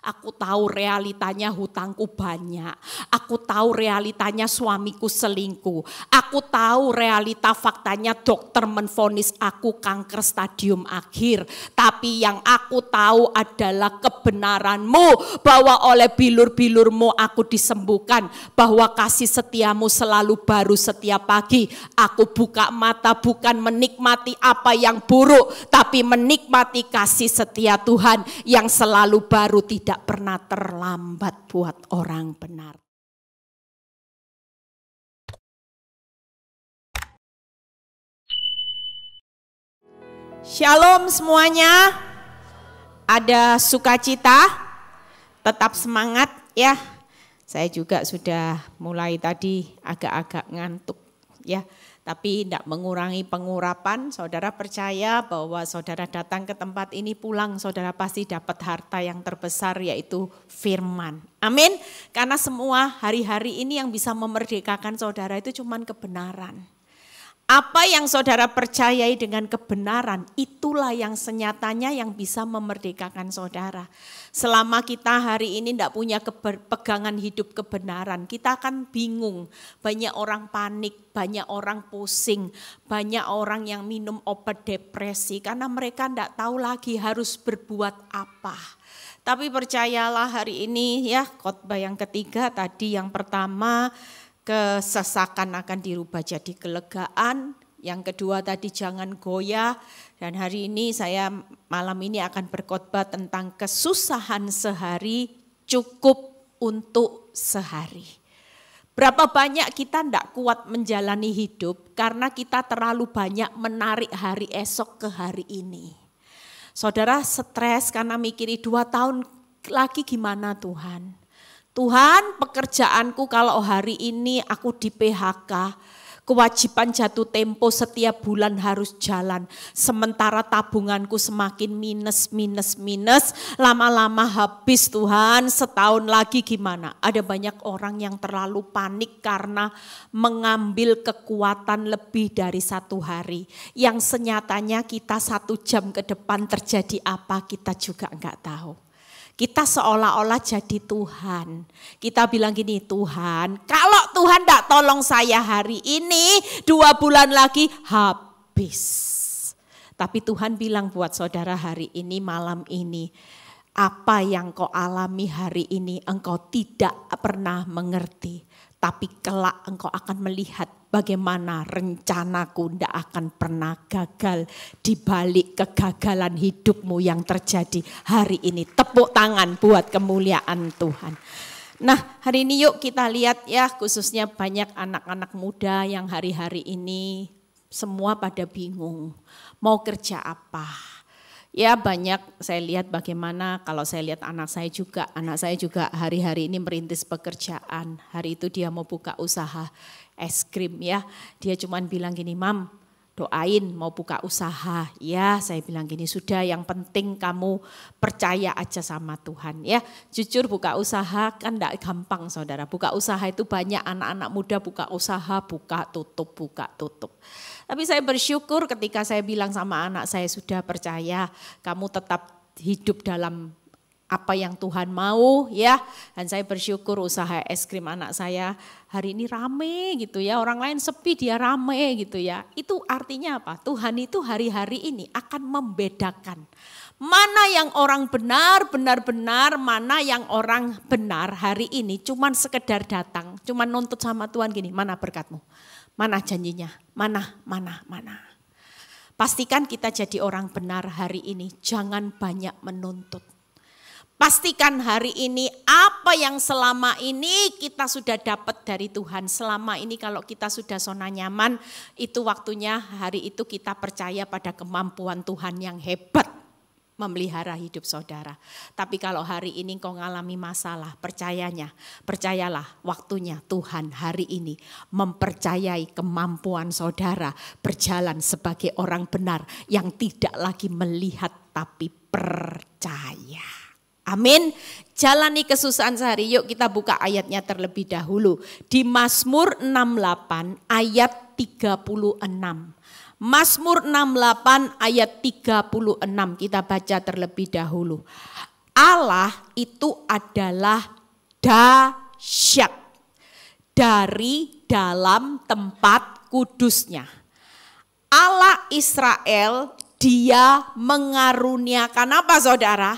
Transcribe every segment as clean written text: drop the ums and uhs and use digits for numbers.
Aku tahu realitanya hutangku banyak. Aku tahu realitanya suamiku selingkuh. Aku tahu realita faktanya dokter menvonis aku kanker stadium akhir. Tapi yang aku tahu adalah kebenaran-Mu bahwa oleh bilur-bilur-Mu aku disembuhkan. Bahwa kasih setiamu selalu baru setiap pagi. Aku buka mata bukan menikmati apa yang buruk, tapi menikmati kasih setia Tuhan yang selalu baru, tidak pernah terlambat buat orang benar. Shalom semuanya. Ada sukacita, tetap semangat ya. Saya juga sudah mulai tadi agak-agak ngantuk ya. Tapi tidak mengurangi pengurapan. Saudara percaya bahwa saudara datang ke tempat ini, pulang saudara pasti dapat harta yang terbesar, yaitu firman. Amin. Karena semua hari-hari ini yang bisa memerdekakan saudara itu cuma kebenaran. Apa yang saudara percayai dengan kebenaran, itulah yang senyatanya yang bisa memerdekakan saudara. Selama kita hari ini tidak punya pegangan hidup kebenaran, kita akan bingung. Banyak orang panik, banyak orang pusing, banyak orang yang minum obat depresi karena mereka tidak tahu lagi harus berbuat apa. Tapi percayalah hari ini ya, khotbah yang ketiga tadi, yang pertama kesesakan akan dirubah jadi kelegaan. Yang kedua tadi jangan goyah. Dan hari ini saya malam ini akan berkhotbah tentang kesusahan sehari cukup untuk sehari. Berapa banyak kita tidak kuat menjalani hidup karena kita terlalu banyak menarik hari esok ke hari ini. Saudara stres karena mikiri 2 tahun lagi gimana Tuhan. Tuhan, pekerjaanku kalau hari ini aku di PHK, kewajiban jatuh tempo setiap bulan harus jalan. Sementara tabunganku semakin minus, lama-lama habis Tuhan, setahun lagi gimana? Ada banyak orang yang terlalu panik karena mengambil kekuatan lebih dari 1 hari. Yang senyatanya kita 1 jam ke depan terjadi apa kita juga enggak tahu. Kita seolah-olah jadi Tuhan. Kita bilang gini, Tuhan kalau Tuhan tidak tolong saya hari ini, 2 bulan lagi habis. Tapi Tuhan bilang buat saudara hari ini, malam ini, apa yang kau alami hari ini engkau tidak pernah mengerti. Tapi kelak engkau akan melihat bagaimana rencanaku tidak akan pernah gagal di balik kegagalan hidupmu yang terjadi hari ini. Tepuk tangan buat kemuliaan Tuhan. Nah hari ini yuk kita lihat ya, khususnya banyak anak-anak muda yang hari-hari ini semua pada bingung mau kerja apa. Ya banyak saya lihat bagaimana, kalau saya lihat anak saya juga hari-hari ini merintis pekerjaan. Hari itu dia mau buka usaha es krim ya. Dia cuman bilang gini, Mam doain mau buka usaha. Ya saya bilang gini, sudah yang penting kamu percaya aja sama Tuhan ya. Jujur buka usaha kan enggak gampang saudara. Buka usaha itu banyak anak-anak muda buka usaha, buka tutup. Tapi saya bersyukur ketika saya bilang sama anak saya, sudah percaya kamu tetap hidup dalam apa yang Tuhan mau ya. Dan saya bersyukur usaha es krim anak saya hari ini rame gitu ya. Orang lain sepi dia rame gitu ya. Itu artinya apa? Tuhan itu hari-hari ini akan membedakan. Mana yang orang benar, mana yang orang benar hari ini cuman sekedar datang. Cuman nuntut sama Tuhan gini, mana berkatmu? Mana janjinya? Mana? Pastikan kita jadi orang benar hari ini, jangan banyak menuntut. Pastikan hari ini apa yang selama ini kita sudah dapat dari Tuhan. Selama ini kalau kita sudah zona nyaman, itu waktunya hari itu kita percaya pada kemampuan Tuhan yang hebat memelihara hidup saudara. Tapi kalau hari ini kau ngalami masalah, percayalah waktunya Tuhan hari ini mempercayai kemampuan saudara berjalan sebagai orang benar yang tidak lagi melihat tapi percaya. Amin. Jalani kesusahan sehari. Yuk kita buka ayatnya terlebih dahulu. Di Mazmur 68 ayat 36. Mazmur 68 ayat 36 kita baca terlebih dahulu. Allah itu adalah dahsyat dari dalam tempat kudusnya. Allah Israel, dia mengaruniakan apa saudara?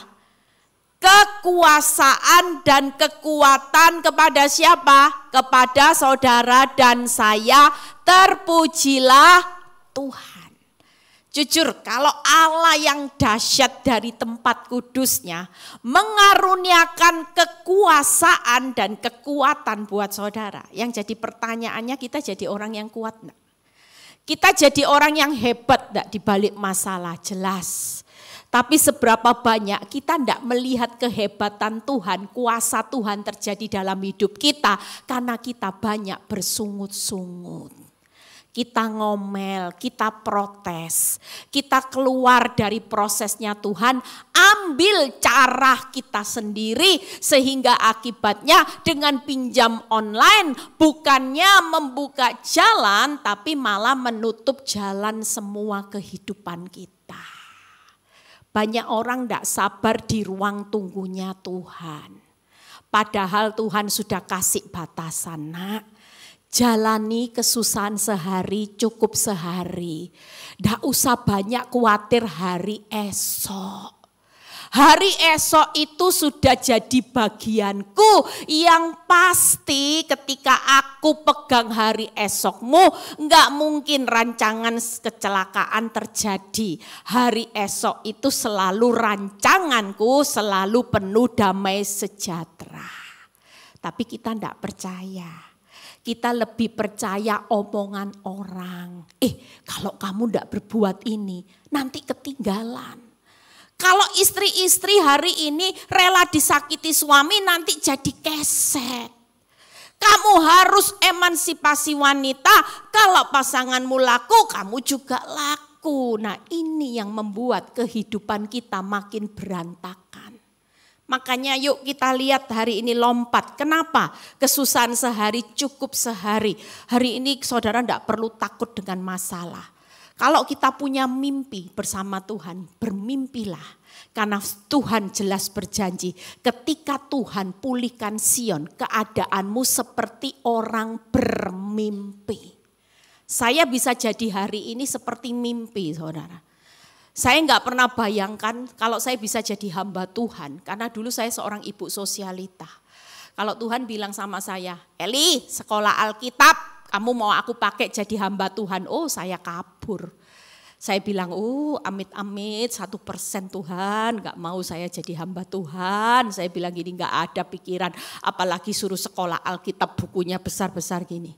Kekuasaan dan kekuatan kepada siapa? Kepada saudara dan saya. Terpujilah Tuhan. Jujur, kalau Allah yang dahsyat dari tempat kudusnya mengaruniakan kekuasaan dan kekuatan buat saudara. Yang jadi pertanyaannya, kita jadi orang yang kuat enggak? Kita jadi orang yang hebat enggak di balik masalah? Jelas. Tapi seberapa banyak kita tidak melihat kehebatan Tuhan, kuasa Tuhan terjadi dalam hidup kita karena kita banyak bersungut-sungut. Kita ngomel, kita protes, kita keluar dari prosesnya Tuhan, ambil cara kita sendiri sehingga akibatnya dengan pinjam online bukannya membuka jalan tapi malah menutup jalan semua kehidupan kita. Banyak orang tidak sabar di ruang tunggunya Tuhan. Padahal Tuhan sudah kasih batasan, nak. Jalani kesusahan sehari, cukup sehari. Tidak usah banyak khawatir hari esok. Hari esok itu sudah jadi bagianku yang pasti ketika aku pegang hari esokmu enggak mungkin rancangan kecelakaan terjadi. Hari esok itu selalu rancanganku selalu penuh damai sejahtera. Tapi kita enggak percaya. Kita lebih percaya omongan orang. Kalau kamu enggak berbuat ini nanti ketinggalan. Kalau istri-istri hari ini rela disakiti suami nanti jadi keset. Kamu harus emansipasi wanita, kalau pasanganmu laku kamu juga laku. Nah ini yang membuat kehidupan kita makin berantakan. Makanya yuk kita lihat hari ini lompat. Kenapa? Kesusahan sehari cukup sehari. Hari ini saudara tidak perlu takut dengan masalah. Kalau kita punya mimpi bersama Tuhan, bermimpilah. Karena Tuhan jelas berjanji, ketika Tuhan pulihkan Sion, keadaanmu seperti orang bermimpi. Saya bisa jadi hari ini seperti mimpi, saudara. Saya enggak pernah bayangkan kalau saya bisa jadi hamba Tuhan. Karena dulu saya seorang ibu sosialita. Kalau Tuhan bilang sama saya, Eli sekolah Alkitab, kamu mau aku pakai jadi hamba Tuhan? Oh saya kabur. Saya bilang, amit-amit 1% Tuhan, gak mau saya jadi hamba Tuhan. Saya bilang gini, gak ada pikiran, apalagi suruh sekolah Alkitab bukunya besar-besar gini.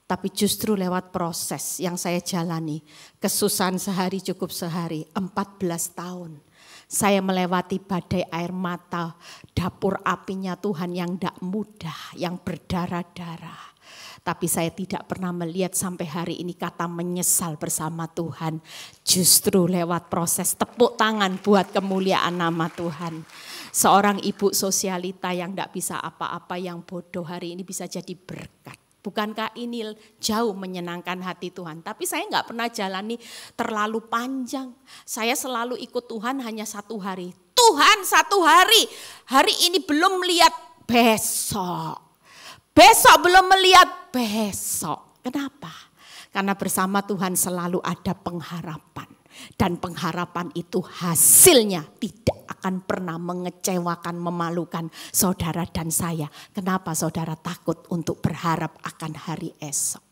Tapi justru lewat proses yang saya jalani, kesusahan sehari cukup sehari, 14 tahun. Saya melewati badai air mata, dapur apinya Tuhan yang gak mudah, yang berdarah-darah. Tapi saya tidak pernah melihat sampai hari ini kata menyesal bersama Tuhan. Justru lewat proses tepuk tangan buat kemuliaan nama Tuhan. Seorang ibu sosialita yang tidak bisa apa-apa, yang bodoh hari ini bisa jadi berkat. Bukankah ini jauh menyenangkan hati Tuhan? Tapi saya nggak pernah jalani terlalu panjang. Saya selalu ikut Tuhan hanya 1 hari. Tuhan 1 hari, hari ini belum melihat besok. Besok belum melihat besok. Kenapa? Karena bersama Tuhan selalu ada pengharapan. Dan pengharapan itu hasilnya tidak akan pernah mengecewakan, memalukan saudara dan saya. Kenapa saudara takut untuk berharap akan hari esok?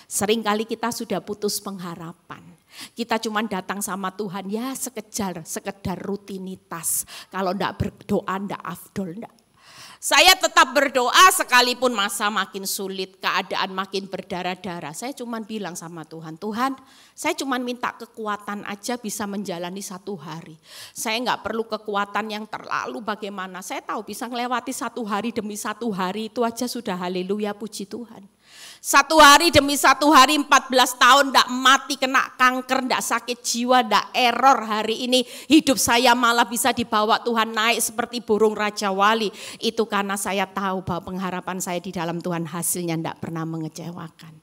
Seringkali kita sudah putus pengharapan. Kita cuma datang sama Tuhan ya sekedar rutinitas. Kalau enggak berdoa enggak afdol enggak. Saya tetap berdoa sekalipun masa makin sulit, keadaan makin berdarah-darah. Saya cuma bilang sama Tuhan, Tuhan saya cuma minta kekuatan aja bisa menjalani 1 hari. Saya enggak perlu kekuatan yang terlalu bagaimana. Saya tahu bisa melewati 1 hari demi 1 hari itu aja sudah haleluya puji Tuhan. 1 hari demi 1 hari 14 tahun enggak mati kena kanker, enggak sakit jiwa, enggak error hari ini. Hidup saya malah bisa dibawa Tuhan naik seperti burung Raja Wali. Itu karena saya tahu bahwa pengharapan saya di dalam Tuhan hasilnya enggak pernah mengecewakan.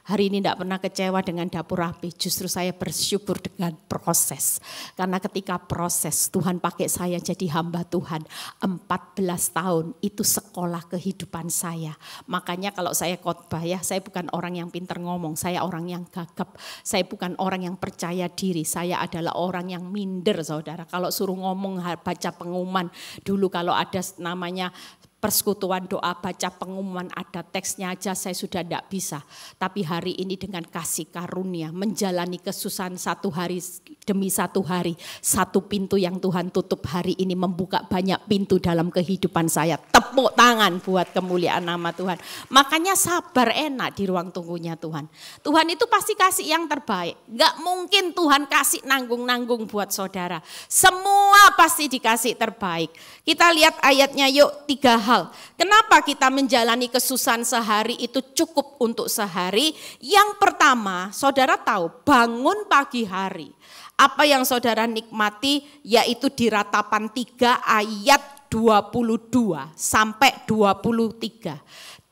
Hari ini tidak pernah kecewa dengan dapur rapi, justru saya bersyukur dengan proses. Karena ketika proses Tuhan pakai saya jadi hamba Tuhan 14 tahun, itu sekolah kehidupan saya. Makanya kalau saya khotbah ya, saya bukan orang yang pintar ngomong, saya orang yang gagap. Saya bukan orang yang percaya diri, saya adalah orang yang minder saudara. Kalau suruh ngomong baca pengumuman, dulu kalau ada namanya persekutuan doa baca pengumuman ada teksnya aja saya sudah tidak bisa. Tapi hari ini dengan kasih karunia menjalani kesusahan satu hari demi satu hari. Satu pintu yang Tuhan tutup hari ini membuka banyak pintu dalam kehidupan saya. Tepuk tangan buat kemuliaan nama Tuhan. Makanya sabar enak di ruang tunggunya Tuhan. Tuhan itu pasti kasih yang terbaik. Gak mungkin Tuhan kasih nanggung-nanggung buat saudara. Semua pasti dikasih terbaik. Kita lihat ayatnya yuk 3 hal. Kenapa kita menjalani kesusahan sehari itu cukup untuk sehari? Yang pertama, saudara tahu bangun pagi hari. Apa yang saudara nikmati yaitu di Ratapan 3 ayat 22 sampai 23.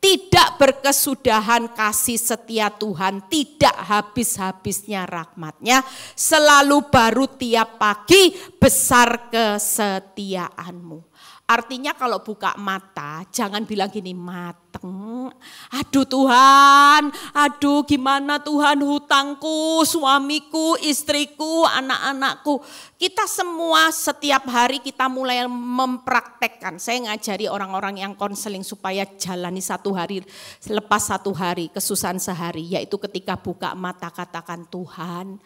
Tidak berkesudahan kasih setia Tuhan, tidak habis-habisnya rahmat-Nya, selalu baru tiap pagi, besar kesetiaanmu. Artinya kalau buka mata, jangan bilang gini, mateng. Aduh Tuhan, aduh gimana Tuhan hutangku, suamiku, istriku, anak-anakku. Kita semua setiap hari kita mulai mempraktekkan. Saya ngajari orang-orang yang konseling supaya jalani satu hari lepas satu hari, kesusahan sehari. Yaitu ketika buka mata katakan Tuhan,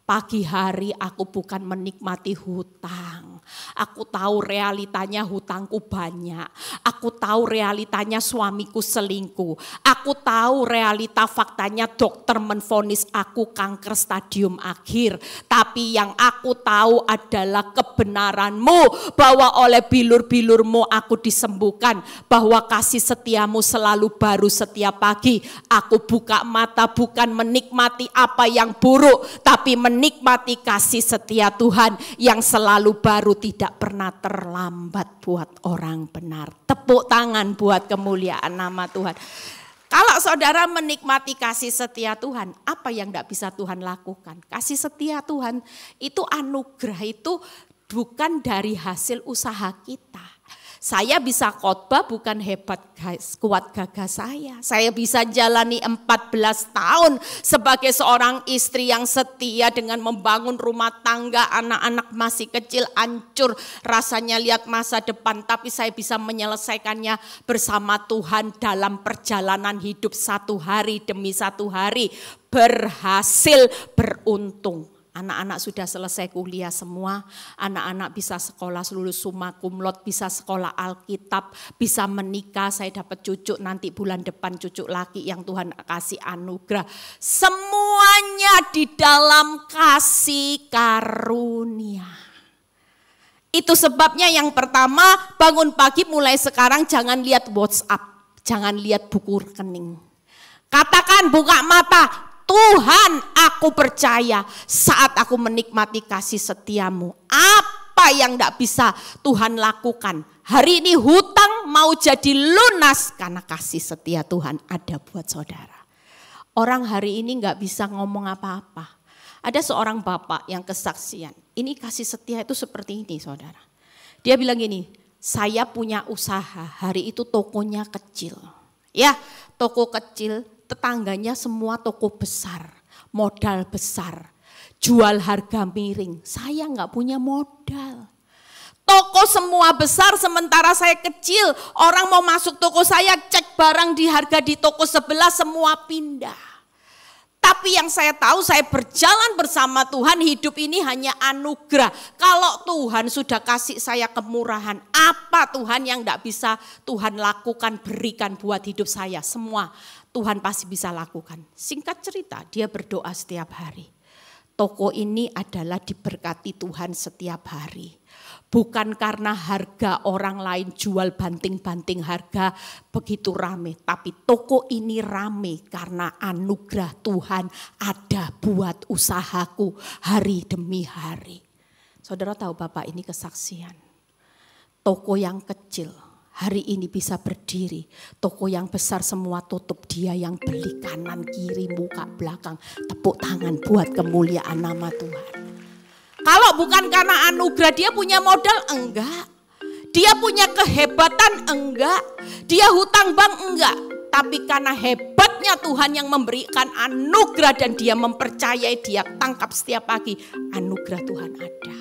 pagi hari aku bukan menikmati hutang. Aku tahu realitanya hutangku banyak. Aku tahu realitanya suamiku selingkuh. Aku tahu realita faktanya dokter menvonis aku kanker stadium akhir. Tapi yang aku tahu adalah kebenaran-Mu bahwa oleh bilur-bilur-Mu aku disembuhkan. Bahwa kasih setiamu selalu baru setiap pagi. Aku buka mata bukan menikmati apa yang buruk, tapi menikmati kasih setia Tuhan yang selalu baru, tidak pernah terlambat buat orang benar. Tepuk tangan buat kemuliaan nama Tuhan. Kalau saudara menikmati kasih setia Tuhan, apa yang tidak bisa Tuhan lakukan? Kasih setia Tuhan itu anugerah, itu bukan dari hasil usaha kita. Saya bisa khotbah bukan hebat kuat gagah saya. Saya bisa jalani 14 tahun sebagai seorang istri yang setia dengan membangun rumah tangga, anak-anak masih kecil, hancur rasanya lihat masa depan. Tapi saya bisa menyelesaikannya bersama Tuhan dalam perjalanan hidup satu hari demi satu hari. Berhasil, beruntung. Anak-anak sudah selesai kuliah semua, anak-anak bisa sekolah lulus summa cum laude, bisa sekolah Alkitab, bisa menikah, saya dapat cucu nanti bulan depan cucu laki yang Tuhan kasih anugerah. Semuanya di dalam kasih karunia. Itu sebabnya yang pertama, bangun pagi mulai sekarang jangan lihat WhatsApp, jangan lihat buku rekening. Katakan buka mata, Tuhan, aku percaya saat aku menikmati kasih setiamu, apa yang tidak bisa Tuhan lakukan. Hari ini hutang mau jadi lunas karena kasih setia Tuhan ada buat saudara. Orang hari ini nggak bisa ngomong apa-apa. Ada seorang bapak yang kesaksian, ini kasih setia itu seperti ini saudara. Dia bilang gini, saya punya usaha, hari itu tokonya kecil. Ya, toko kecil. Tetangganya semua toko besar, modal besar, jual harga miring. Saya nggak punya modal. Toko semua besar sementara saya kecil. Orang mau masuk toko saya cek barang di harga di toko sebelah semua pindah. Tapi yang saya tahu saya berjalan bersama Tuhan, hidup ini hanya anugerah. Kalau Tuhan sudah kasih saya kemurahan, apa Tuhan yang tidak bisa Tuhan lakukan, berikan buat hidup saya? Semua Tuhan pasti bisa lakukan. Singkat cerita, dia berdoa setiap hari. Toko ini adalah diberkati Tuhan setiap hari. Bukan karena harga orang lain jual banting-banting harga begitu rame. Tapi toko ini rame karena anugerah Tuhan ada buat usahaku hari demi hari. Saudara tahu Bapak ini kesaksian. Toko yang kecil hari ini bisa berdiri. Toko yang besar semua tutup, dia yang beli kanan kiri muka belakang. Tepuk tangan buat kemuliaan nama Tuhan. Kalau bukan karena anugerah, dia punya modal? Enggak. Dia punya kehebatan? Enggak. Dia hutang bank? Enggak. Tapi karena hebatnya Tuhan yang memberikan anugerah dan dia mempercayai, dia tangkap setiap pagi. Anugerah Tuhan ada.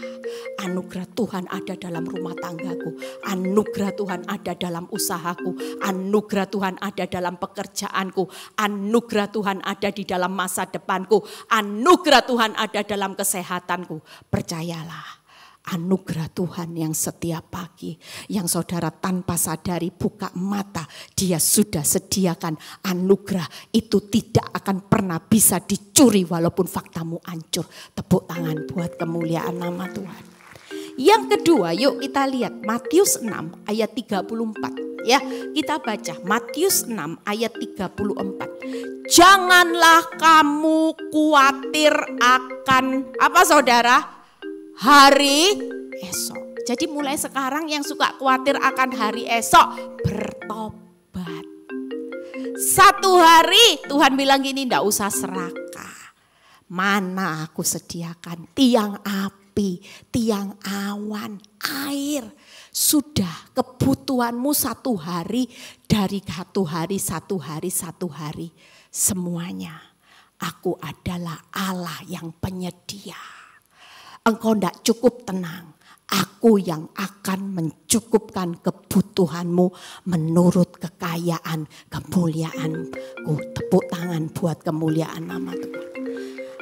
Anugerah Tuhan ada dalam rumah tanggaku. Anugerah Tuhan ada dalam usahaku. Anugerah Tuhan ada dalam pekerjaanku. Anugerah Tuhan ada di dalam masa depanku. Anugerah Tuhan ada dalam kesehatanku. Percayalah. Anugerah Tuhan yang setiap pagi, yang saudara tanpa sadari buka mata, dia sudah sediakan anugerah itu tidak akan pernah bisa dicuri walaupun faktamu hancur. Tepuk tangan buat kemuliaan nama Tuhan. Yang kedua, yuk kita lihat Matius 6 ayat 34. Ya, kita baca Matius 6 ayat 34. Janganlah kamu khawatir akan apa saudara? Hari esok. Jadi mulai sekarang yang suka khawatir akan hari esok, bertobat. Satu hari Tuhan bilang gini, enggak usah serakah. Mana aku sediakan tiang api, tiang awan, air. Sudah kebutuhanmu satu hari dari satu hari. Semuanya. Aku adalah Allah yang penyedia. Engkau tidak cukup tenang. Aku yang akan mencukupkan kebutuhanmu menurut kekayaan kemuliaanku. Tepuk tangan buat kemuliaan nama Tuhan.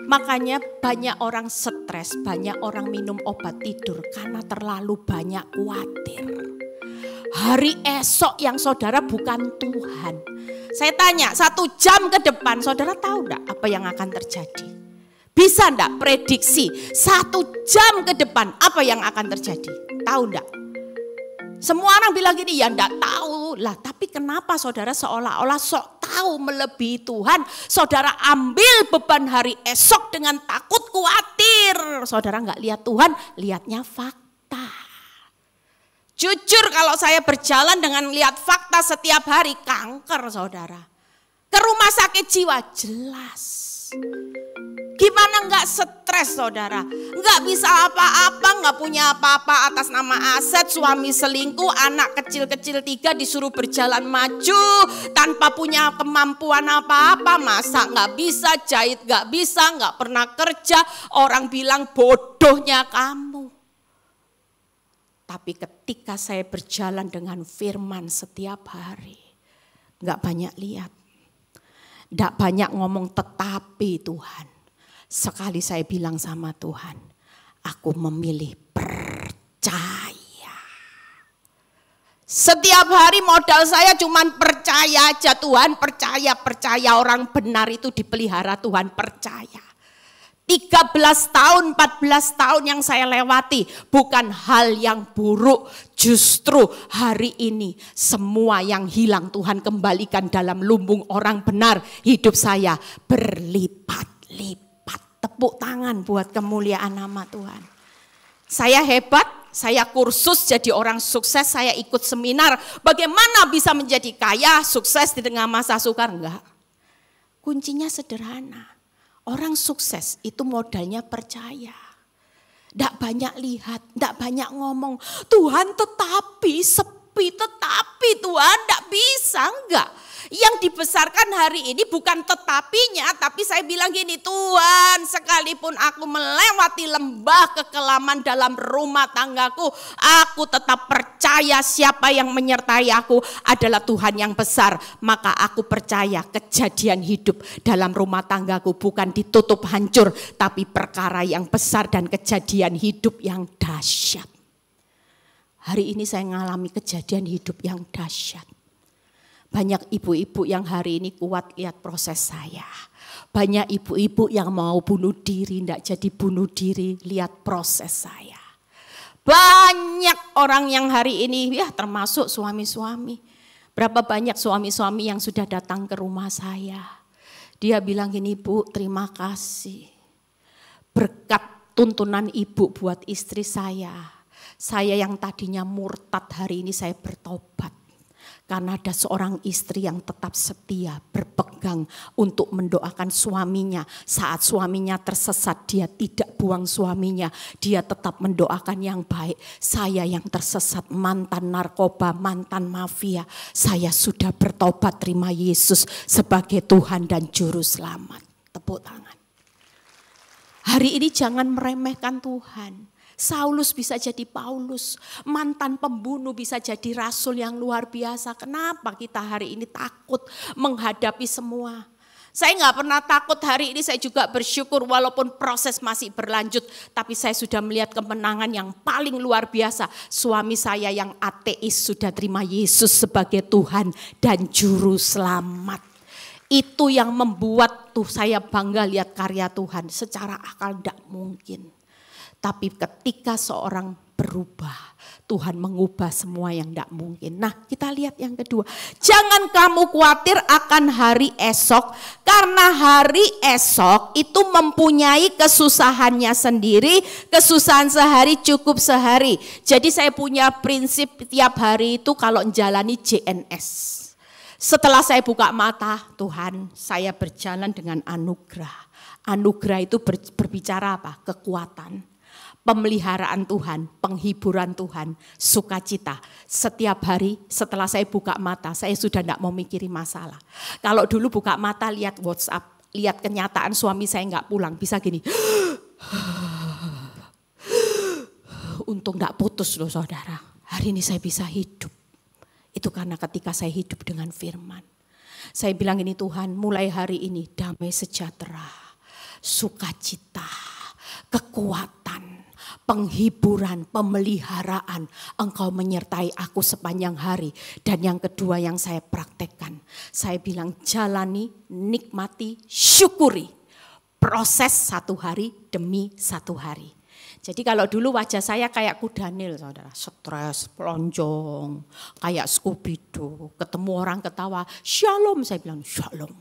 Makanya banyak orang stres, banyak orang minum obat tidur karena terlalu banyak khawatir. Hari esok yang saudara bukan Tuhan. Saya tanya 1 jam ke depan, saudara tahu enggak apa yang akan terjadi? Bisa enggak prediksi 1 jam ke depan apa yang akan terjadi? Tahu enggak? Semua orang bilang gini, ya enggak tahu. Lah tapi kenapa saudara seolah-olah sok tahu melebihi Tuhan? Saudara ambil beban hari esok dengan takut khawatir. Saudara enggak lihat Tuhan, lihatnya fakta. Jujur kalau saya berjalan dengan lihat fakta setiap hari, kanker saudara. Ke rumah sakit jiwa, jelas. Gimana enggak stres saudara? Enggak bisa apa-apa, enggak punya apa-apa atas nama aset, suami selingkuh, anak kecil-kecil 3 disuruh berjalan maju tanpa punya kemampuan apa-apa. Masa enggak bisa, jahit enggak bisa, enggak pernah kerja. Orang bilang bodohnya kamu. Tapi ketika saya berjalan dengan firman setiap hari, enggak banyak lihat. Enggak banyak ngomong tetapi Tuhan. Sekali saya bilang sama Tuhan, aku memilih percaya. Setiap hari modal saya cuman percaya aja Tuhan, percaya orang benar itu dipelihara Tuhan, percaya. 13 tahun, 14 tahun yang saya lewati bukan hal yang buruk. Justru hari ini semua yang hilang Tuhan kembalikan dalam lumbung orang benar. Hidup saya berlipat-lipat. Tepuk tangan buat kemuliaan nama Tuhan. Saya hebat, saya kursus jadi orang sukses, saya ikut seminar. Bagaimana bisa menjadi kaya, sukses di tengah masa sukar? Enggak. Kuncinya sederhana. Orang sukses itu modalnya percaya. Tidak banyak lihat, tidak banyak ngomong. Tuhan tetapi sepi, tetapi Tuhan tidak bisa, enggak. Yang dibesarkan hari ini bukan tetapinya, tapi saya bilang gini, Tuhan sekalipun aku melewati lembah kekelaman dalam rumah tanggaku, aku tetap percaya siapa yang menyertai aku adalah Tuhan yang besar. Maka aku percaya kejadian hidup dalam rumah tanggaku bukan ditutup hancur, tapi perkara yang besar dan kejadian hidup yang dahsyat. Hari ini saya mengalami kejadian hidup yang dahsyat. Banyak ibu-ibu yang hari ini kuat lihat proses saya. Banyak ibu-ibu yang mau bunuh diri, tidak jadi bunuh diri, lihat proses saya. Banyak orang yang hari ini, ya termasuk suami-suami. Berapa banyak suami-suami yang sudah datang ke rumah saya. Dia bilang gini, Bu, terima kasih. Berkat tuntunan ibu buat istri saya yang tadinya murtad hari ini saya bertobat. Karena ada seorang istri yang tetap setia, berpegang untuk mendoakan suaminya. Saat suaminya tersesat, dia tidak buang suaminya. Dia tetap mendoakan yang baik. Saya yang tersesat, mantan narkoba, mantan mafia. Saya sudah bertobat, terima Yesus sebagai Tuhan dan Juru Selamat. Tepuk tangan. Hari ini jangan meremehkan Tuhan. Saulus bisa jadi Paulus, mantan pembunuh bisa jadi rasul yang luar biasa. Kenapa kita hari ini takut menghadapi semua? Saya nggak pernah takut, hari ini saya juga bersyukur walaupun proses masih berlanjut. Tapi saya sudah melihat kemenangan yang paling luar biasa. Suami saya yang ateis sudah terima Yesus sebagai Tuhan dan Juru Selamat. Itu yang membuat saya bangga lihat karya Tuhan. Secara akal tidak mungkin. Tapi ketika seorang berubah, Tuhan mengubah semua yang tidak mungkin. Nah, kita lihat yang kedua. Jangan kamu khawatir akan hari esok, karena hari esok itu mempunyai kesusahannya sendiri. Kesusahan sehari cukup sehari. Jadi saya punya prinsip tiap hari itu kalau menjalani JNS. Setelah saya buka mata, Tuhan, saya berjalan dengan anugerah. Anugerah itu berbicara apa? Kekuatan. Pemeliharaan Tuhan, penghiburan Tuhan, sukacita. Setiap hari setelah saya buka mata, saya sudah tidak mau mikirin masalah. Kalau dulu buka mata lihat WhatsApp, lihat kenyataan suami saya nggak pulang, bisa gini. Untung nggak putus loh saudara. Hari ini saya bisa hidup. Itu karena ketika saya hidup dengan firman. Saya bilang ini Tuhan, mulai hari ini damai sejahtera, sukacita, kekuatan, penghiburan, pemeliharaan, Engkau menyertai aku sepanjang hari. Dan yang kedua yang saya praktekkan, saya bilang jalani, nikmati, syukuri. Proses satu hari demi satu hari. Jadi kalau dulu wajah saya kayak Kudanil saudara, stres, pelonjong, kayak Scooby-Doo, ketemu orang ketawa, shalom, saya bilang shalom.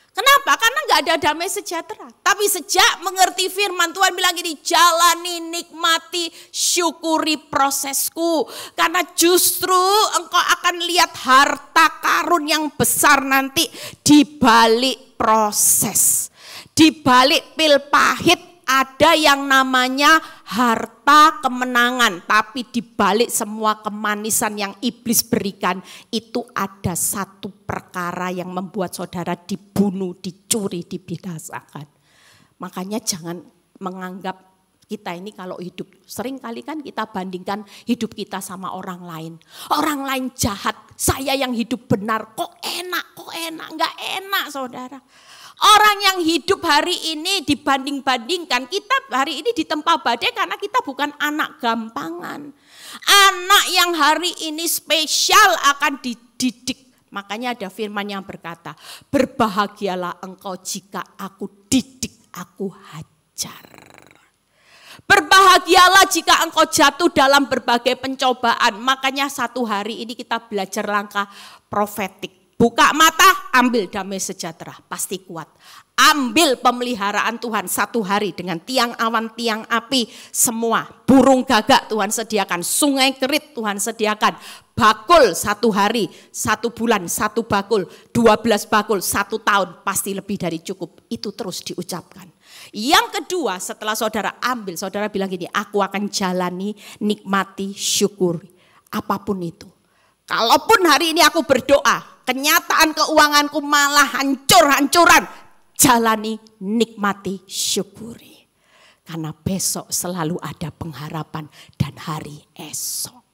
Kenapa? Karena gak ada damai sejahtera. Tapi sejak mengerti firman Tuhan bilang gini, jalani, nikmati, syukuri prosesku. Karena justru engkau akan lihat harta karun yang besar nanti di balik proses. Di balik pil pahit ada yang namanya harta kemenangan. Tapi di balik semua kemanisan yang iblis berikan, itu ada satu perkara yang membuat saudara dibunuh, dicuri, dibinasakan. Makanya jangan menganggap kita ini kalau hidup, sering kali kan kita bandingkan hidup kita sama orang lain. Orang lain jahat, saya yang hidup benar, kok enak, enggak enak saudara. Orang yang hidup hari ini dibanding-bandingkan, kita hari ini ditempa badai karena kita bukan anak gampangan. Anak yang hari ini spesial akan dididik. Makanya ada firman yang berkata, berbahagialah engkau jika aku didik, aku hajar. Berbahagialah jika engkau jatuh dalam berbagai pencobaan. Makanya satu hari ini kita belajar langkah profetik. Buka mata, ambil damai sejahtera, pasti kuat. Ambil pemeliharaan Tuhan satu hari dengan tiang awan, tiang api, semua. Burung gagak Tuhan sediakan, sungai kerit Tuhan sediakan. Bakul satu hari, 1 bulan, 1 bakul, 12 bakul, 1 tahun, pasti lebih dari cukup. Itu terus diucapkan. Yang kedua setelah saudara ambil, saudara bilang gini, aku akan jalani, nikmati, syukuri, apapun itu. Kalaupun hari ini aku berdoa, kenyataan keuanganku malah hancur-hancuran, jalani, nikmati, syukuri. Karena besok selalu ada pengharapan dan hari esok.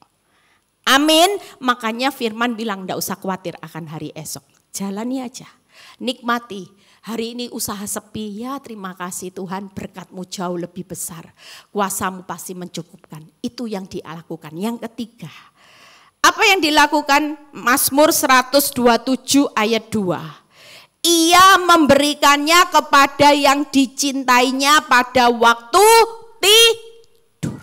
Amin. Makanya firman bilang enggak usah khawatir akan hari esok. Jalani aja, nikmati. Hari ini usaha sepi, ya terima kasih Tuhan, berkat-Mu jauh lebih besar. Kuasa-Mu pasti mencukupkan. Itu yang dilakukan. Yang ketiga, apa yang dilakukan? Mazmur 127 ayat 2. Ia memberikannya kepada yang dicintainya pada waktu tidur.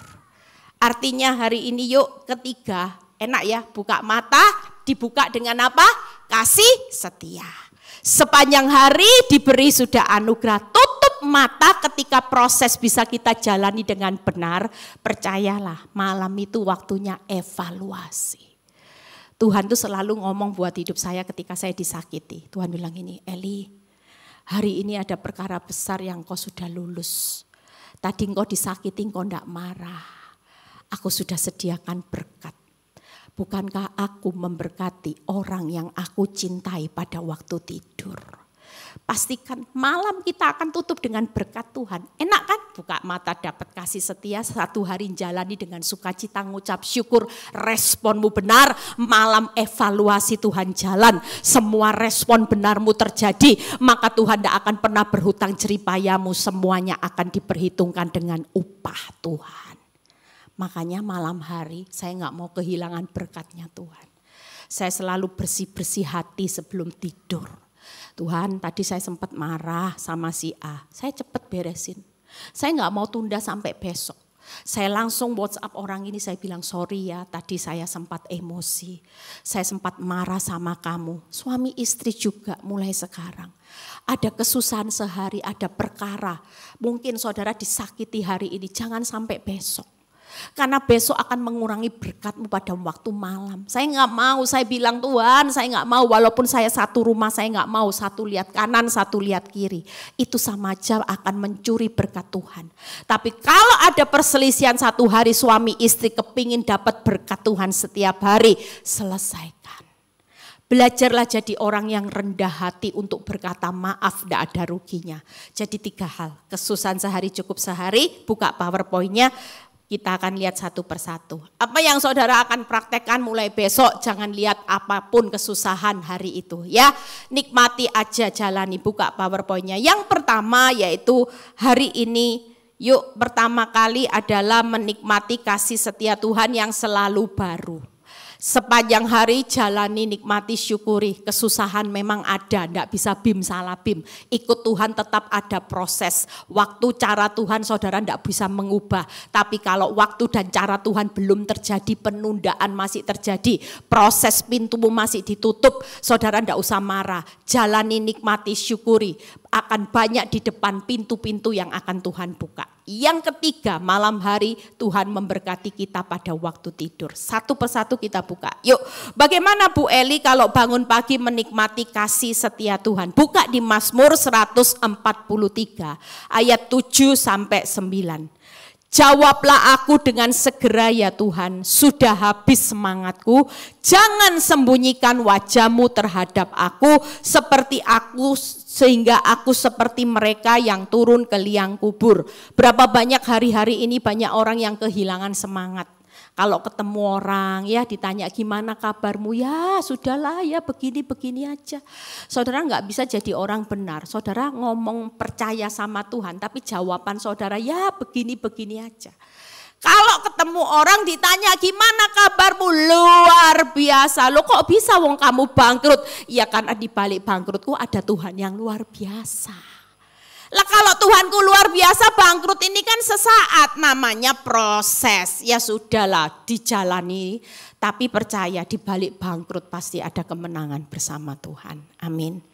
Artinya hari ini yuk ketiga, enak ya, buka mata, dibuka dengan apa? Kasih setia. Sepanjang hari diberi sudah anugerah. Tutup mata ketika proses bisa kita jalani dengan benar. Percayalah, malam itu waktunya evaluasi. Tuhan tuh selalu ngomong buat hidup saya ketika saya disakiti. Tuhan bilang ini, Eli, hari ini ada perkara besar yang kau sudah lulus. Tadi engkau disakiti, engkau tidak marah. Aku sudah sediakan berkat. Bukankah aku memberkati orang yang aku cintai pada waktu tidur? Pastikan malam kita akan tutup dengan berkat Tuhan. Enak kan? Buka mata dapat kasih setia, satu hari jalani dengan sukacita, ngucap syukur, responmu benar. Malam evaluasi Tuhan jalan, semua respon benarmu terjadi. Maka Tuhan tidak akan pernah berhutang jeripayamu, semuanya akan diperhitungkan dengan upah Tuhan. Makanya malam hari saya nggak mau kehilangan berkatnya Tuhan. Saya selalu bersih-bersih hati sebelum tidur. Tuhan, tadi saya sempat marah sama si A, saya cepat beresin. Saya nggak mau tunda sampai besok. Saya langsung WhatsApp orang ini, saya bilang sorry ya, tadi saya sempat emosi. Saya sempat marah sama kamu. Suami istri juga mulai sekarang. Ada kesusahan sehari, ada perkara. Mungkin saudara disakiti hari ini, jangan sampai besok. Karena besok akan mengurangi berkatmu pada waktu malam. Saya nggak mau, saya bilang Tuhan, saya nggak mau. Walaupun saya satu rumah, saya nggak mau. Satu lihat kanan, satu lihat kiri. Itu sama aja akan mencuri berkat Tuhan. Tapi kalau ada perselisihan satu hari, suami istri kepingin dapat berkat Tuhan setiap hari, selesaikan. Belajarlah jadi orang yang rendah hati untuk berkata maaf, tidak ada ruginya. Jadi 3 hal, kesusahan sehari cukup sehari, buka PowerPoint-nya. Kita akan lihat satu persatu. Apa yang saudara akan praktekkan mulai besok, jangan lihat apapun kesusahan hari itu ya. Nikmati aja, jalani, buka PowerPoint-nya. Yang pertama yaitu hari ini, yuk pertama kali adalah menikmati kasih setia Tuhan yang selalu baru. Sepanjang hari jalani, nikmati, syukuri. Kesusahan memang ada, enggak bisa bim salah bim. Ikut Tuhan tetap ada proses. Waktu cara Tuhan saudara enggak bisa mengubah. Tapi kalau waktu dan cara Tuhan belum terjadi, penundaan masih terjadi, proses pintumu masih ditutup, saudara enggak usah marah. Jalani, nikmati, syukuri. Akan banyak di depan pintu-pintu yang akan Tuhan buka. Yang ketiga, malam hari Tuhan memberkati kita pada waktu tidur. Satu persatu kita buka. Yuk, bagaimana Bu Eli kalau bangun pagi menikmati kasih setia Tuhan? Buka di Mazmur 143 ayat 7 sampai 9. Jawablah aku dengan segera ya Tuhan, sudah habis semangatku. Jangan sembunyikan wajahmu terhadap aku sehingga aku seperti mereka yang turun ke liang kubur. Berapa banyak hari-hari ini banyak orang yang kehilangan semangat. Kalau ketemu orang ya ditanya gimana kabarmu, ya sudahlah ya begini-begini aja. Saudara nggak bisa jadi orang benar, saudara ngomong percaya sama Tuhan tapi jawaban saudara ya begini-begini aja. Kalau ketemu orang ditanya gimana kabarmu, luar biasa. Lo kok bisa wong kamu bangkrut? Ya karena di balik bangkrutku ada Tuhan yang luar biasa. Lah kalau Tuhanku luar biasa, bangkrut ini kan sesaat, namanya proses. Ya sudahlah dijalani, tapi percaya di balik bangkrut pasti ada kemenangan bersama Tuhan. Amin.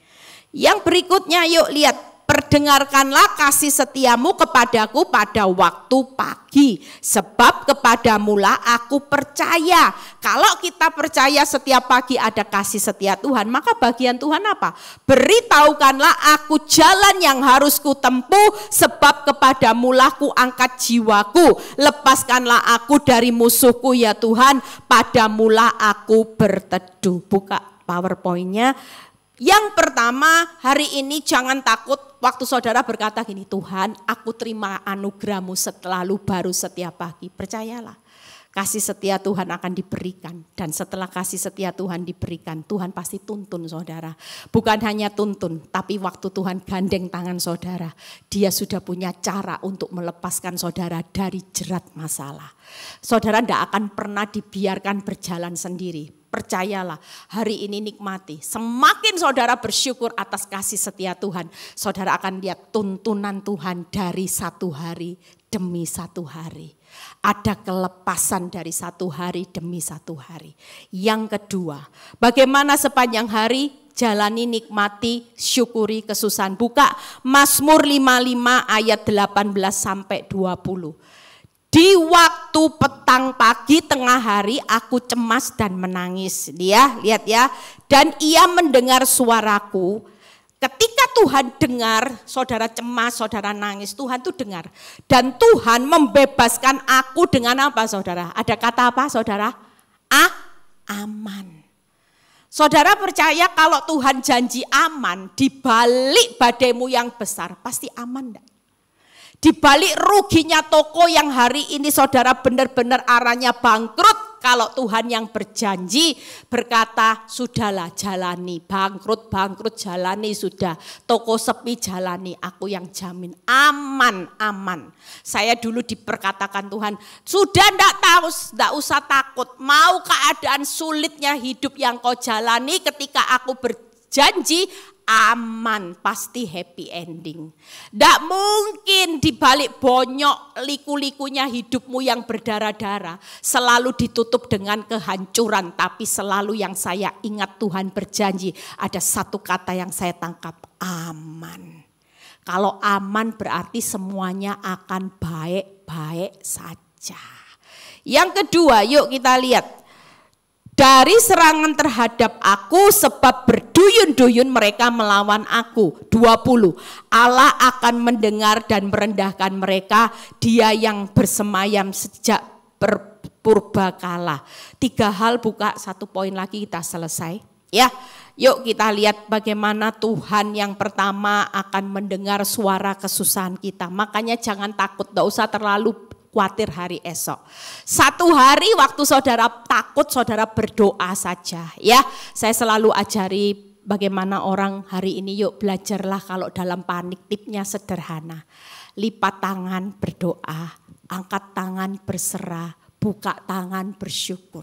Yang berikutnya yuk lihat. Perdengarkanlah kasih setiamu kepadaku pada waktu pagi. Sebab kepadamulah aku percaya. Kalau kita percaya setiap pagi ada kasih setia Tuhan, maka bagian Tuhan apa? Beritahukanlah aku jalan yang harus kutempuh, sebab kepadamulah ku angkat jiwaku. Lepaskanlah aku dari musuhku ya Tuhan, padamulah aku berteduh. Buka PowerPoint-nya. Yang pertama, hari ini jangan takut waktu saudara berkata gini, Tuhan aku terima anugerah-Mu selalu baru setiap pagi. Percayalah, kasih setia Tuhan akan diberikan. Dan setelah kasih setia Tuhan diberikan, Tuhan pasti tuntun saudara. Bukan hanya tuntun, tapi waktu Tuhan gandeng tangan saudara, Dia sudah punya cara untuk melepaskan saudara dari jerat masalah. Saudara tidak akan pernah dibiarkan berjalan sendiri. Percayalah, hari ini nikmati. Semakin saudara bersyukur atas kasih setia Tuhan, saudara akan lihat tuntunan Tuhan dari satu hari demi satu hari. Ada kelepasan dari satu hari demi satu hari. Yang kedua, bagaimana sepanjang hari jalani, nikmati, syukuri kesusahan. Buka Mazmur 55 ayat 18 sampai 20. Di waktu petang, pagi, tengah hari aku cemas dan menangis. Dia lihat ya. Dan ia mendengar suaraku. Ketika Tuhan dengar, saudara cemas, saudara nangis, Tuhan tuh dengar. Dan Tuhan membebaskan aku dengan apa saudara? Ada kata apa saudara? Aman. Saudara percaya kalau Tuhan janji aman, di balik badaimu yang besar, pasti aman enggak? Di balik ruginya toko yang hari ini saudara benar-benar arahnya bangkrut, kalau Tuhan yang berjanji berkata sudahlah jalani, bangkrut jalani sudah, toko sepi jalani, aku yang jamin aman. Saya dulu diperkatakan Tuhan, sudah enggak usah takut, mau keadaan sulitnya hidup yang kau jalani ketika aku berjanji aman, pasti happy ending. Tidak mungkin dibalik bonyok liku-likunya hidupmu yang berdarah-darah selalu ditutup dengan kehancuran. Tapi selalu yang saya ingat Tuhan berjanji, ada satu kata yang saya tangkap, aman. Kalau aman berarti semuanya akan baik-baik saja. Yang kedua, yuk kita lihat. Dari serangan terhadap aku sebab berduyun-duyun mereka melawan aku. 20. Allah akan mendengar dan merendahkan mereka, dia yang bersemayam sejak purbakala. 3 hal, buka 1 poin lagi kita selesai. Ya, yuk kita lihat bagaimana Tuhan yang pertama akan mendengar suara kesusahan kita. Makanya jangan takut, gak usah terlalu khawatir hari esok. 1 hari waktu saudara takut, saudara berdoa saja. Ya, saya selalu ajari bagaimana orang hari ini, yuk belajarlah kalau dalam panik, tipnya sederhana. Lipat tangan berdoa, angkat tangan berserah, buka tangan bersyukur.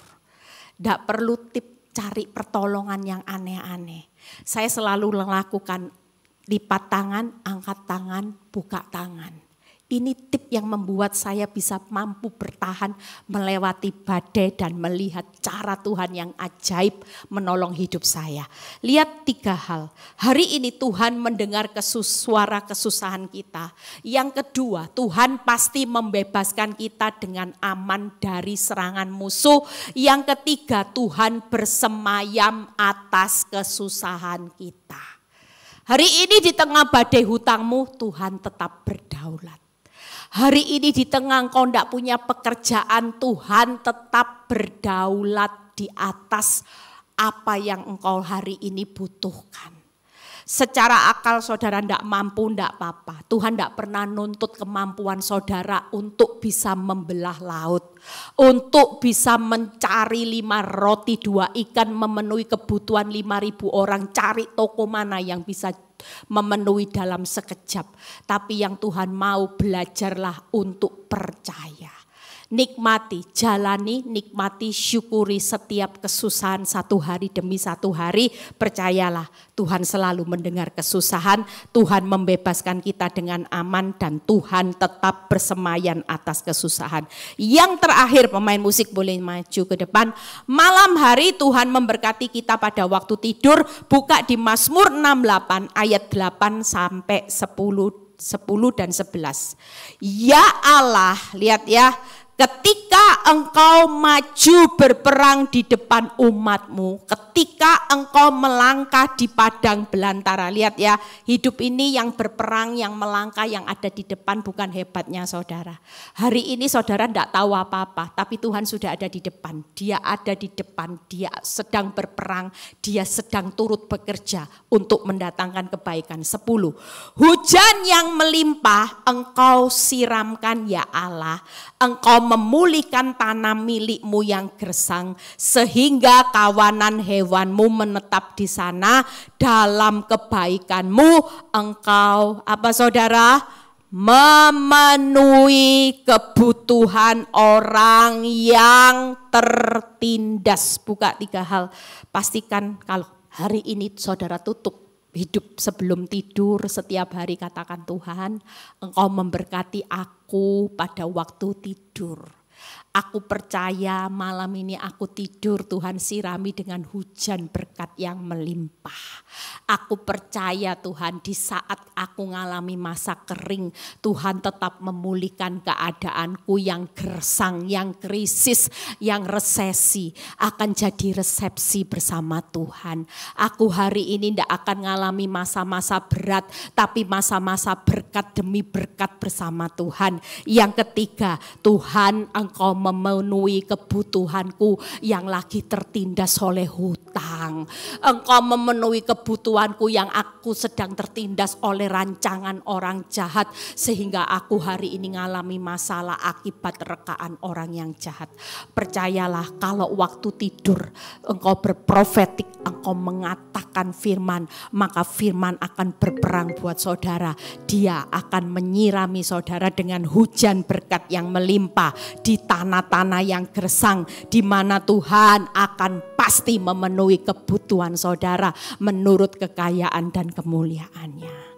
Tidak perlu tip cari pertolongan yang aneh-aneh. Saya selalu melakukan lipat tangan, angkat tangan, buka tangan. Ini tip yang membuat saya bisa mampu bertahan melewati badai dan melihat cara Tuhan yang ajaib menolong hidup saya. Lihat 3 hal. Hari ini Tuhan mendengar suara kesusahan kita. Yang kedua, Tuhan pasti membebaskan kita dengan aman dari serangan musuh. Yang ketiga, Tuhan bersemayam atas kesusahan kita. Hari ini di tengah badai hutangmu, Tuhan tetap berdaulat. Hari ini di tengah engkau tidak punya pekerjaan, Tuhan tetap berdaulat di atas apa yang engkau hari ini butuhkan. Secara akal saudara tidak mampu, tidak apa-apa. Tuhan tidak pernah nuntut kemampuan saudara untuk bisa membelah laut. Untuk bisa mencari 5 roti 2 ikan memenuhi kebutuhan 5.000 orang. Cari toko mana yang bisa memenuhi dalam sekejap. Tapi yang Tuhan mau, belajarlah untuk percaya. Nikmati, jalani, nikmati, syukuri setiap kesusahan 1 hari demi 1 hari. Percayalah Tuhan selalu mendengar kesusahan, Tuhan membebaskan kita dengan aman dan Tuhan tetap bersemayam atas kesusahan. Yang terakhir, pemain musik boleh maju ke depan. Malam hari Tuhan memberkati kita pada waktu tidur. Buka di Mazmur 68 ayat 8 sampai 10 dan 11. Ya Allah, lihat ya. Ketika engkau maju berperang di depan umatmu, ketika engkau melangkah di padang belantara, lihat ya, hidup ini yang berperang, yang melangkah, yang ada di depan bukan hebatnya saudara. Hari ini saudara tidak tahu apa-apa, tapi Tuhan sudah ada di depan. Dia ada di depan, dia sedang berperang, dia sedang turut bekerja untuk mendatangkan kebaikan. 10. Hujan yang melimpah engkau siramkan ya Allah, engkau memulihkan tanah milikmu yang gersang sehingga kawanan hewanmu menetap di sana. Dalam kebaikanmu engkau apa saudara? Memenuhi kebutuhan orang yang tertindas. Buka 3 hal. Pastikan kalau hari ini saudara tutup hidup sebelum tidur, setiap hari katakan, Tuhan, engkau memberkati aku pada waktu tidur. Aku percaya malam ini aku tidur Tuhan sirami dengan hujan berkat yang melimpah. Aku percaya Tuhan di saat aku ngalami masa kering, Tuhan tetap memulihkan keadaanku yang gersang, yang krisis, yang resesi. Akan jadi resepsi bersama Tuhan. Aku hari ini tidak akan ngalami masa-masa berat, tapi masa-masa berkat demi berkat bersama Tuhan. Yang ketiga, Tuhan Engkau memenuhi kebutuhanku yang lagi tertindas oleh hutang. Engkau memenuhi kebutuhanku yang aku sedang tertindas oleh rancangan orang jahat. Sehingga aku hari ini ngalami masalah akibat rekaan orang yang jahat. Percayalah kalau waktu tidur engkau berprofetik, engkau mengatakan firman, maka firman akan berperang buat saudara. Dia akan menyirami saudara dengan hujan berkat yang melimpah di tanah-tanah yang gersang, di mana Tuhan akan pasti memenuhi kebutuhan saudara menurut kekayaan dan kemuliaannya.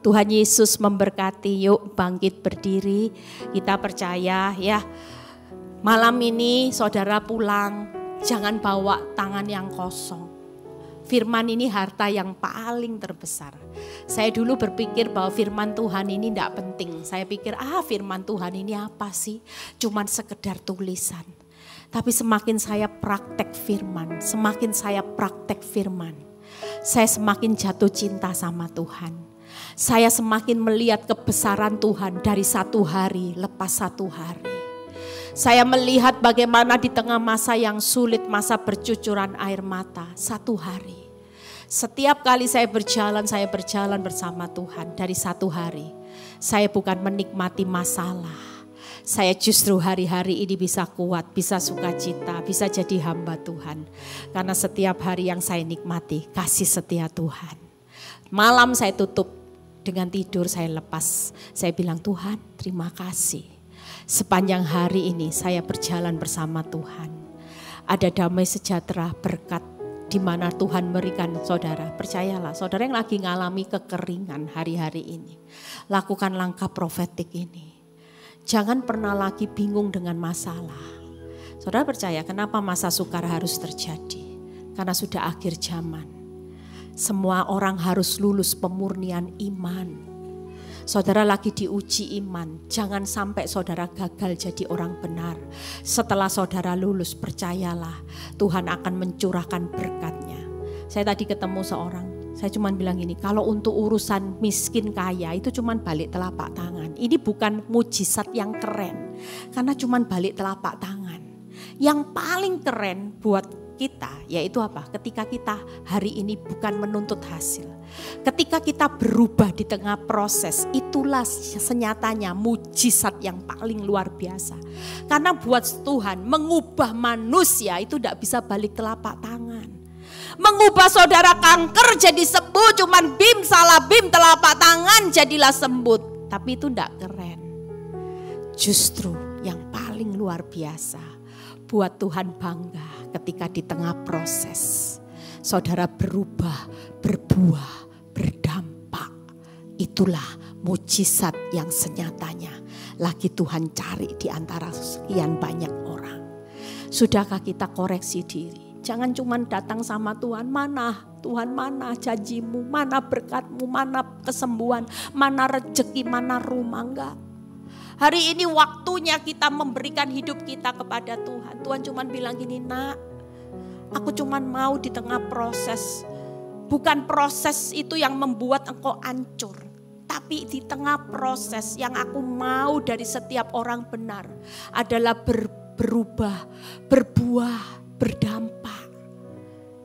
Tuhan Yesus memberkati. Yuk bangkit berdiri. Kita percaya ya, malam ini saudara pulang jangan bawa tangan yang kosong. Firman ini harta yang paling terbesar. Saya dulu berpikir bahwa firman Tuhan ini tidak penting. Saya pikir firman Tuhan ini apa sih? Cuman sekedar tulisan. Tapi semakin saya praktek firman, saya semakin jatuh cinta sama Tuhan. Saya semakin melihat kebesaran Tuhan dari satu hari lepas satu hari. Saya melihat bagaimana di tengah masa yang sulit, masa bercucuran air mata, satu hari. Setiap kali saya berjalan bersama Tuhan dari satu hari. Saya bukan menikmati masalah. Saya justru hari-hari ini bisa kuat, bisa sukacita, bisa jadi hamba Tuhan. Karena setiap hari yang saya nikmati kasih setia Tuhan. Malam saya tutup dengan tidur, saya lepas. Saya bilang, Tuhan terima kasih. Sepanjang hari ini saya berjalan bersama Tuhan. Ada damai sejahtera berkat di mana Tuhan berikan saudara. Percayalah, saudara yang lagi ngalami kekeringan hari-hari ini, lakukan langkah profetik ini. Jangan pernah lagi bingung dengan masalah. Saudara percaya kenapa masa sukar harus terjadi? Karena sudah akhir zaman. Semua orang harus lulus pemurnian iman. Saudara lagi diuji iman, jangan sampai saudara gagal jadi orang benar. Setelah saudara lulus, percayalah Tuhan akan mencurahkan berkatnya. Saya tadi ketemu seorang, saya cuma bilang gini, kalau untuk urusan miskin kaya itu cuma balik telapak tangan. Ini bukan mujizat yang keren, karena cuma balik telapak tangan. Yang paling keren buat kita yaitu apa? Ketika kita hari ini bukan menuntut hasil. Ketika kita berubah di tengah proses, itulah senyatanya mujizat yang paling luar biasa. Karena buat Tuhan mengubah manusia itu tidak bisa balik telapak tangan. Mengubah saudara kanker jadi sembuh, cuman bim salah bim telapak tangan jadilah sembuh. Tapi itu tidak keren. Justru yang paling luar biasa buat Tuhan bangga ketika di tengah proses saudara berubah, berbuah, berdampak. Itulah mujizat yang senyatanya lagi Tuhan cari di antara sekian banyak orang. Sudahkah kita koreksi diri? Jangan cuma datang sama Tuhan, mana Tuhan, mana janjimu, mana berkatmu, mana kesembuhan, mana rezeki, mana rumah, enggak. Hari ini waktunya kita memberikan hidup kita kepada Tuhan. Tuhan cuma bilang gini, nak, aku cuma mau di tengah proses. Bukan proses itu yang membuat engkau hancur. Tapi di tengah proses yang aku mau dari setiap orang benar adalah berubah, berbuah, berdampak.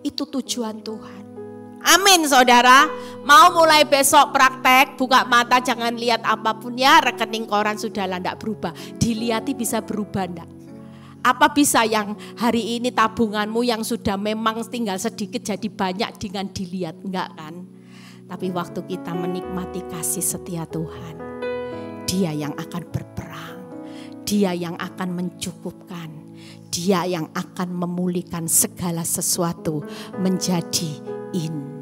Itu tujuan Tuhan. Amin saudara. Mau mulai besok praktek, buka mata jangan lihat apapun ya. Rekening koran sudah tidak berubah. Dilihat bisa berubah enggak? Apa bisa yang hari ini tabunganmu yang sudah memang tinggal sedikit jadi banyak dengan dilihat? Enggak kan? Tapi waktu kita menikmati kasih setia Tuhan, Dia yang akan berperang. Dia yang akan mencukupkan. Dia yang akan memulihkan segala sesuatu menjadi indah.